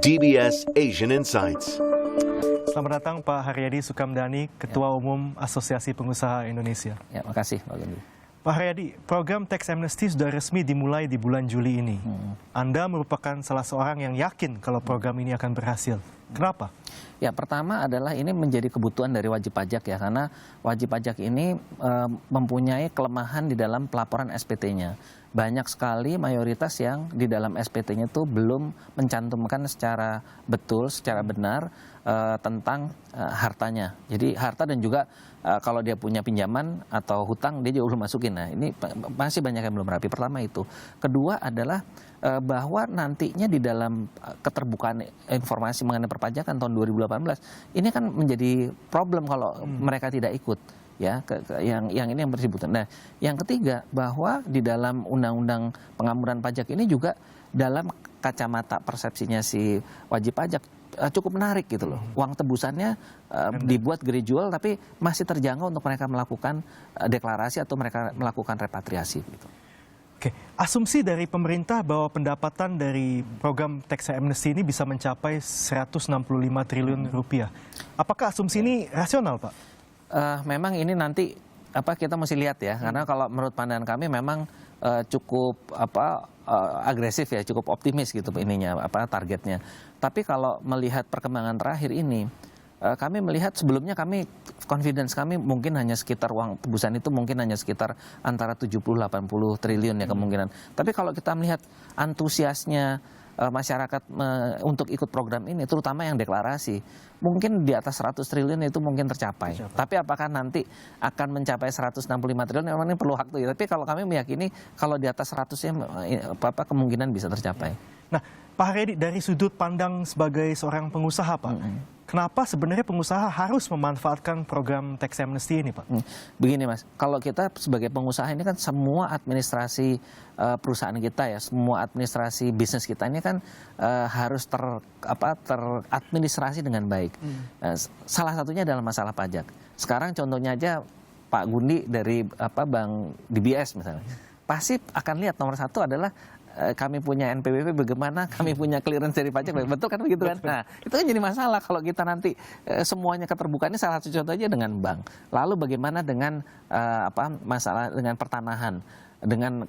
DBS Asian Insights. Selamat datang Pak Haryadi Sukamdhani, Ketua Umum Asosiasi Pengusaha Indonesia. Ya, makasih Pak Gundu. Pak Haryadi, program tax amnesty sudah resmi dimulai di bulan Juli ini. Anda merupakan salah seorang yang yakin kalau program ini akan berhasil. Kenapa? Ya, pertama adalah ini menjadi kebutuhan dari wajib pajak ya, karena wajib pajak ini mempunyai kelemahan di dalam pelaporan SPT-nya. Banyak sekali mayoritas yang di dalam SPT-nya itu belum mencantumkan secara betul, secara benar tentang hartanya. Jadi harta dan juga kalau dia punya pinjaman atau hutang dia juga belum masukin. Nah, ini masih banyak yang belum rapi. Pertama itu. Kedua adalah bahwa nantinya di dalam keterbukaan informasi mengenai perpajakan tahun 2018 ini kan menjadi problem kalau mereka tidak ikut. Ya, yang ini yang bersebut. Nah, yang ketiga bahwa di dalam undang-undang pengampunan pajak ini juga dalam kacamata persepsinya si wajib pajak cukup menarik gitu loh. Uang tebusannya dibuat gradual tapi masih terjangkau untuk mereka melakukan deklarasi atau mereka melakukan repatriasi gitu. Oke, asumsi dari pemerintah bahwa pendapatan dari program tax amnesty ini bisa mencapai 165 triliun rupiah. Apakah asumsi ini rasional, Pak? Memang ini nanti kita mesti lihat ya, karena kalau menurut pandangan kami memang cukup agresif ya, cukup optimis gitu ininya targetnya. Tapi kalau melihat perkembangan terakhir ini, kami melihat sebelumnya confidence kami mungkin hanya sekitar uang tebusan itu mungkin hanya sekitar antara 70-80 triliun ya kemungkinan. Tapi kalau kita melihat antusiasnya masyarakat untuk ikut program ini, terutama yang deklarasi, mungkin di atas 100 triliun itu mungkin tercapai. Tapi apakah nanti akan mencapai 165 triliun, memang ini perlu waktu ya. Tapi kalau kami meyakini kalau di atas 100-nya kemungkinan bisa tercapai. Nah, Pak Haryadi, dari sudut pandang sebagai seorang pengusaha, Pak, kenapa sebenarnya pengusaha harus memanfaatkan program tax amnesty ini, Pak? Begini Mas, kalau kita sebagai pengusaha ini kan semua administrasi perusahaan kita ya, semua administrasi bisnis kita ini kan harus teradministrasi dengan baik. Salah satunya adalah masalah pajak. Sekarang contohnya aja Pak Gundi dari Bank DBS misalnya, pasti akan lihat nomor satu adalah kami punya NPWP bagaimana, kami punya clearance dari pajak, betul kan begitu kan? Nah, itu kan jadi masalah kalau kita nanti semuanya keterbukaan. Ini salah satu contoh aja dengan bank. Lalu bagaimana dengan masalah dengan pertanahan, dengan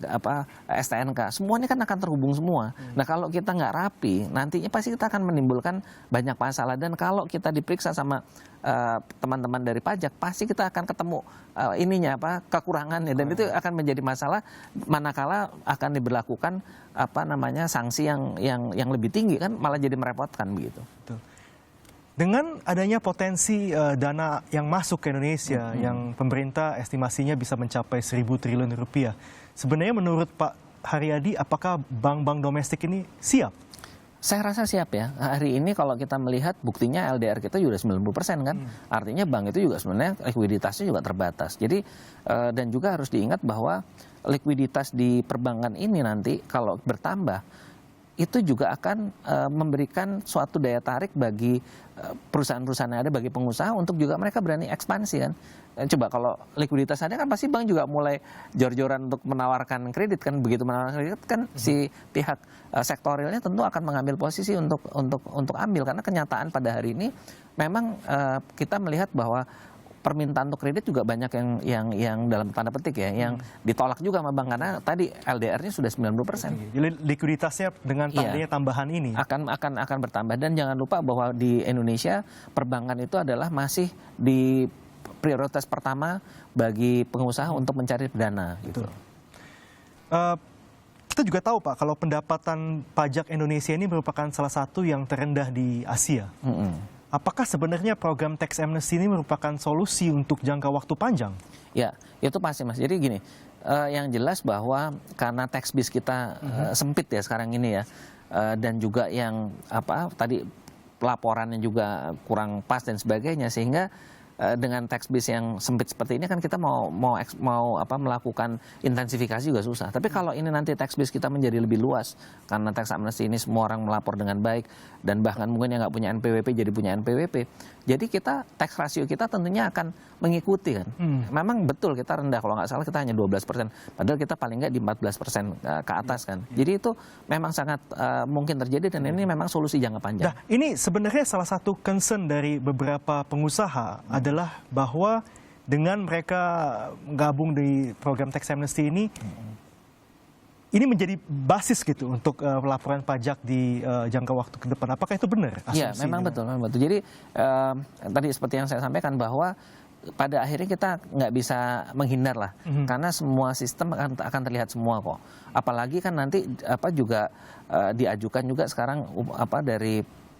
STNK, semuanya kan akan terhubung semua. Nah, kalau kita nggak rapi, nantinya pasti kita akan menimbulkan banyak masalah. Dan kalau kita diperiksa sama teman-teman dari pajak, pasti kita akan ketemu kekurangannya, dan itu akan menjadi masalah manakala akan diberlakukan sanksi yang lebih tinggi, kan malah jadi merepotkan begitu. Betul. Dengan adanya potensi dana yang masuk ke Indonesia, yang pemerintah estimasinya bisa mencapai 1.000 triliun rupiah, sebenarnya menurut Pak Haryadi, apakah bank-bank domestik ini siap? Saya rasa siap ya. Hari ini kalau kita melihat buktinya LDR kita juga 90% kan. Artinya bank itu juga sebenarnya likuiditasnya juga terbatas. Jadi dan juga harus diingat bahwa likuiditas di perbankan ini nanti kalau bertambah itu juga akan memberikan suatu daya tarik bagi perusahaan-perusahaan yang ada, bagi pengusaha untuk juga mereka berani ekspansi kan. Coba kalau likuiditas ada kan pasti bank juga mulai jor-joran untuk menawarkan kredit kan. Begitu menawarkan kredit kan si pihak sektorialnya tentu akan mengambil posisi untuk ambil, karena kenyataan pada hari ini memang kita melihat bahwa permintaan untuk kredit juga banyak yang dalam tanda petik ya, yang ditolak juga sama bank karena tadi LDR-nya sudah 90%. Jadi likuiditasnya dengan adanya tambahan ini akan bertambah. Dan jangan lupa bahwa di Indonesia perbankan itu adalah masih di prioritas pertama bagi pengusaha untuk mencari dana gitu. Kita juga tahu Pak, kalau pendapatan pajak Indonesia ini merupakan salah satu yang terendah di Asia. Apakah sebenarnya program tax amnesty ini merupakan solusi untuk jangka waktu panjang? Ya, itu pasti Mas. Jadi gini, yang jelas bahwa karena tax base kita sempit ya sekarang ini ya, dan juga yang tadi pelaporannya juga kurang pas dan sebagainya, sehingga dengan tax base yang sempit seperti ini kan kita mau melakukan intensifikasi juga susah. Tapi kalau ini nanti tax base kita menjadi lebih luas karena tax amnesty ini semua orang melapor dengan baik dan bahkan mungkin yang nggak punya NPWP jadi punya NPWP. Jadi kita tax ratio kita tentunya akan mengikuti kan. Memang betul kita rendah, kalau nggak salah kita hanya 12%. Padahal kita paling nggak di 14% ke atas kan. Jadi itu memang sangat mungkin terjadi dan ini memang solusi jangka panjang. Nah, ini sebenarnya salah satu concern dari beberapa pengusaha adalah bahwa dengan mereka gabung di program tax amnesty ini menjadi basis gitu untuk pelaporan pajak di jangka waktu ke depan. Apakah itu benar? Iya, memang betul. Jadi tadi seperti yang saya sampaikan bahwa pada akhirnya kita nggak bisa menghindar lah, karena semua sistem akan terlihat semua kok. Apalagi kan nanti juga diajukan juga sekarang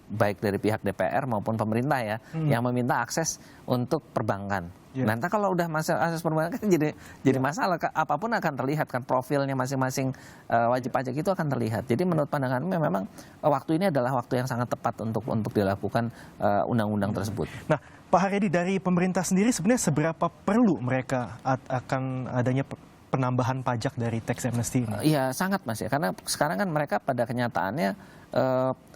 baik dari pihak DPR maupun pemerintah ya, yang meminta akses untuk perbankan. Nanti kalau udah akses perbankan kan jadi masalah. Apapun akan terlihat kan, profilnya masing-masing wajib pajak itu akan terlihat. Jadi menurut pandangan memang waktu ini adalah waktu yang sangat tepat untuk dilakukan undang-undang tersebut. Nah, Pak Haryadi, dari pemerintah sendiri sebenarnya seberapa perlu mereka akan adanya penambahan pajak dari tax amnesty ini? Iya, sangat Mas ya, karena sekarang kan mereka pada kenyataannya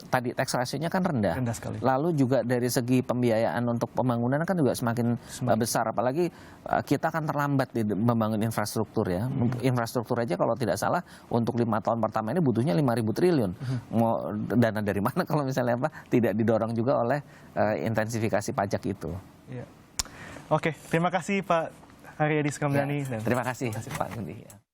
tadi tax ratio-nya kan rendah. Rendah sekali. Lalu juga dari segi pembiayaan untuk pembangunan kan juga semakin besar, apalagi kita akan terlambat di membangun infrastruktur ya. Infrastruktur aja kalau tidak salah untuk 5 tahun pertama ini butuhnya 5.000 triliun. Mau dana dari mana kalau misalnya tidak didorong juga oleh intensifikasi pajak itu. Ya. Oke, terima kasih Pak Haryadi Sukamdhani. Terima kasih Pak Budi.